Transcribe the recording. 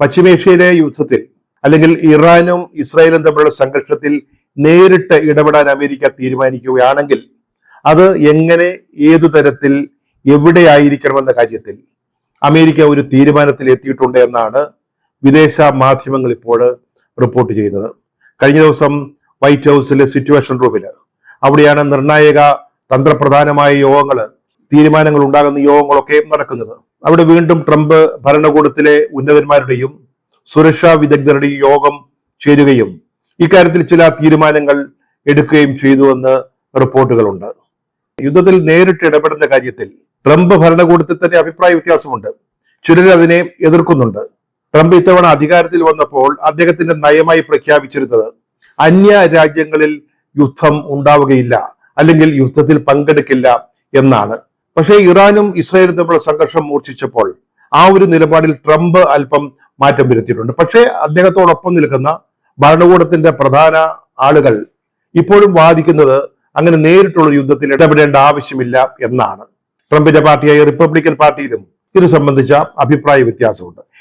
പശ്ചിമേഷ്യയിലെ യുദ്ധത്തിൽ അല്ലെങ്കിൽ ഇറാനും ഇസ്രായേലും തമ്മിലുള്ള സംഘർഷത്തിൽ നേരിട്ട് ഇടപെടാൻ അമേരിക്ക തീരുമാനിക്കുകയാണെങ്കിൽ അത് എങ്ങനെ, ഏതു തരത്തിൽ, എവിടെയായിരിക്കണമെന്ന കാര്യത്തിൽ അമേരിക്ക ഒരു തീരുമാനത്തിൽ എത്തിയിട്ടുണ്ട് എന്നാണ് വിദേശ മാധ്യമങ്ങൾ ഇപ്പോൾ റിപ്പോർട്ട് ചെയ്യുന്നത്. കഴിഞ്ഞ ദിവസം വൈറ്റ് ഹൗസിലെ സിറ്റുവേഷൻ റൂമിൽ, അവിടെയാണ് നിർണായക തന്ത്രപ്രധാനമായ യോഗങ്ങൾ, തീരുമാനങ്ങൾ ഉണ്ടാകുന്ന യോഗങ്ങളൊക്കെ നടക്കുന്നത്. അവിടെ വീണ്ടും ട്രംപ് ഭരണകൂടത്തിലെ ഉന്നതന്മാരുടെയും സുരക്ഷാ വിദഗ്ധരുടെയും യോഗം ചേരുകയും ഇക്കാര്യത്തിൽ ചില തീരുമാനങ്ങൾ എടുക്കുകയും ചെയ്തുവെന്ന് റിപ്പോർട്ടുകളുണ്ട്. യുദ്ധത്തിൽ നേരിട്ട് ഇടപെടുന്ന കാര്യത്തിൽ ട്രംപ് ഭരണകൂടത്തിൽ തന്നെ അഭിപ്രായ വ്യത്യാസമുണ്ട്. ചിലർ അതിനെ എതിർക്കുന്നുണ്ട്. ട്രംപ് ഇത്തവണ അധികാരത്തിൽ വന്നപ്പോൾ അദ്ദേഹത്തിന്റെ നയമായി പ്രഖ്യാപിച്ചിരുന്നത് അന്യ രാജ്യങ്ങളിൽ യുദ്ധം ഉണ്ടാവുകയില്ല, അല്ലെങ്കിൽ യുദ്ധത്തിൽ പങ്കെടുക്കില്ല എന്നാണ്. പക്ഷേ ഇറാനും ഇസ്രായേലും തമ്മിലുള്ള സംഘർഷം മൂർച്ഛിച്ചപ്പോൾ ആ ഒരു നിലപാടിൽ ട്രംപ് അല്പം മാറ്റം വരുത്തിയിട്ടുണ്ട്. പക്ഷേ അദ്ദേഹത്തോടൊപ്പം നിൽക്കുന്ന ഭരണകൂടത്തിന്റെ പ്രധാന ആളുകൾ ഇപ്പോഴും വാദിക്കുന്നത് അങ്ങനെ നേരിട്ടുള്ള യുദ്ധത്തിൽ ഇടപെടേണ്ട ആവശ്യമില്ല എന്നാണ്. ട്രംപിന്റെ പാർട്ടിയായ റിപ്പബ്ലിക്കൻ പാർട്ടിയിലും ഇത് സംബന്ധിച്ച അഭിപ്രായ വ്യത്യാസമുണ്ട്.